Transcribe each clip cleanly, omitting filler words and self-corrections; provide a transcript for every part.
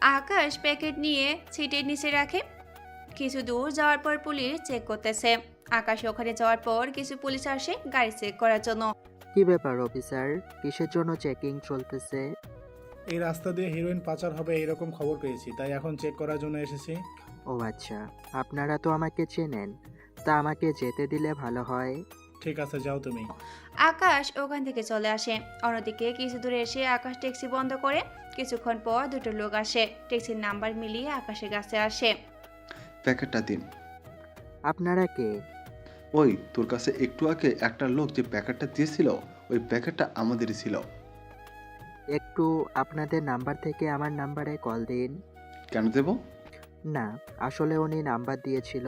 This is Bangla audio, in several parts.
আকাশ প্যাকেট নিয়ে সিটের নিচে রাখে। কিছু দূর যাওয়ার পর পুলিশ চেক করতেছে। আকাশ ওখানে যাওয়ার পর কিছু পুলিশ আসে গাড়ি চেক করার জন্য। কি ব্যাপার অফিসার, কিসের জন্য চেকিং চলতেছে? এই রাস্তা দিয়ে হিরোইন পাচার হবে এরকম খবর পেয়েছি, তাই এখন চেক করার জন্য এসেছি। ও আচ্ছা, আপনারা তো আমাকে চেনেন, তা আমাকে যেতে দিলে ভালো হয়। ঠিক আছে, যাও তুমি। আকাশ ওখান থেকে চলে আসে। অন্যদিকে কিছু দূরে এসে আকাশ ট্যাক্সি বন্ধ করে। কিছুক্ষণ পর দুটো লোক আসে, ট্যাক্সির নাম্বার মিলিয়ে আকাশের কাছে আসে। প্যাকেটটা দিন। আপনারা কে? ওই তোর কাছে একটু আগে একটা লোক যে প্যাকেটটা দিয়েছিল, ওই প্যাকেটটা আমাদেরই ছিল। একটু আপনাদের নাম্বার থেকে আমার নাম্বারে কল দিন। কেন দেব? না, আসলে উনি নাম্বার দিয়েছিল,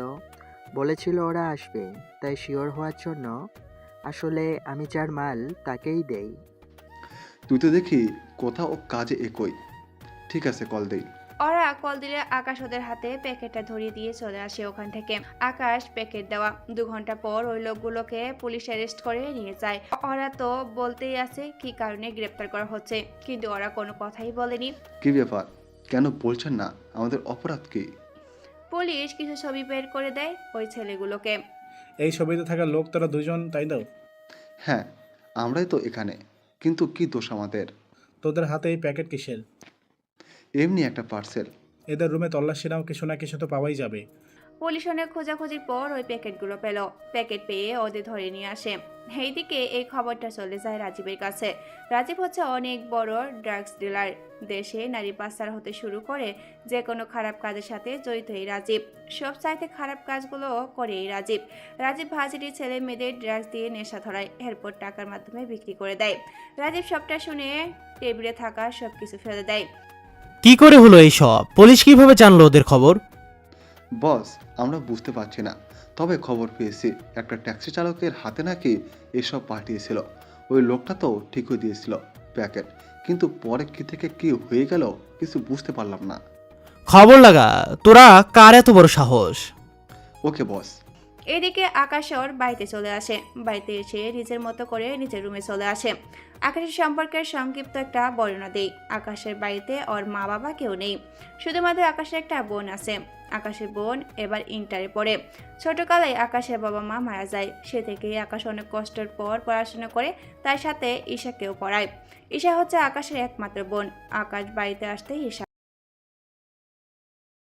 বলেছিল ওরা আসবে, তাই শিওর হওয়ার জন্য। আসলে আমি যার মাল তাকেই দেই। তুই তো দেখি কোথাও কাজে একই। ঠিক আছে, কল দেই। ওরা কল দিলে আকাশ ওদের হাতে প্যাকেটটা ধরিয়ে দিয়ে চলে আসে ওখান থেকে। আকাশ প্যাকেট দেওয়া 2 ঘন্টা পর ওই লোকগুলোকে পুলিশ অ্যারেস্ট করে নিয়ে যায়। ওরা তো বলতেই আছে কি কারণে গ্রেপ্তার করা হচ্ছে, কিন্তু ওরা কোনো কথাই বলেনি। কি ব্যাপার, কেন বলছেন না? আমাদের অপরাধ কি? পুলিশ কিছু ছবি বের করে দেয় ওই ছেলেগুলোকে। এই ছবিতে থাকা লোক তোরা দুজন, তাই দাও? হ্যাঁ, আমরাই তো এখানে। কিন্তু কি দোষ আমাদের? তোদের হাতে এই প্যাকেট কিসের? এমনি একটা পার্সেল। এদের রুমে তল্লাশি নাও, কিছু না কিছু তো পাওয়াই যাবে। পুলিশ অনেক খোঁজাখুঁজির পর ওই প্যাকেটগুলো পেল। প্যাকেট পেয়ে ওদের ধরে নিয়ে আসে। এইদিকে এই খবরটা চলে যায় রাজীবের কাছে। রাজীব হচ্ছে অনেক বড় ড্রাগস ডিলার। দেশে নারী পাচার হতে শুরু করে যে কোনো খারাপ কাজের সাথে জড়িত এই রাজীব। সব চাইতে খারাপ কাজগুলো করে এই রাজীব। রাজীব ভাজিটির ছেলে মেয়েদের ড্রাগস দিয়ে নেশা ধরায়, এরপর টাকার মাধ্যমে বিক্রি করে দেয়। রাজীব সবটা শুনে টেবিলে থাকা সবকিছু ফেলে দেয়। কি করে হলো এই সব? পুলিশ কিভাবে জানলো ওদের খবর? বস, আমরা বুঝতে পারছি না, তবে খবর পেয়েছি একটা ট্যাক্সি চালকের হাতে নাকি এসব পাঠিয়েছিল। ওই লোকটা তো ঠিকই দিয়েছিল প্যাকেট, কিন্তু পরে কি থেকে কি হয়ে গেল কিছু বুঝতে পারলাম না। খবর লাগা, তোরা কার এত বড় সাহস? ওকে বস। এদিকে আকাশ ওর বাড়িতে চলে আসে। বাড়িতে এসে নিজের মতো করে নিজের রুমে চলে আসে। আকাশের সম্পর্কের সংক্ষিপ্ত একটা বর্ণনা দেই। আকাশের বাড়িতে ওর মা বাবা কেউ নেই, শুধুমাত্র আকাশের একটা বোন আছে। আকাশের বোন এবার ইন্টারে পড়ে। ছোটকালে আকাশের বাবা মা মারা যায়। সে থেকেই আকাশ অনেক কষ্টের পর পড়াশোনা করে, তার সাথে ঈশাকেও পড়ায়। ঈশা হচ্ছে আকাশের একমাত্র বোন। আকাশ বাড়িতে আসতেই ঈশা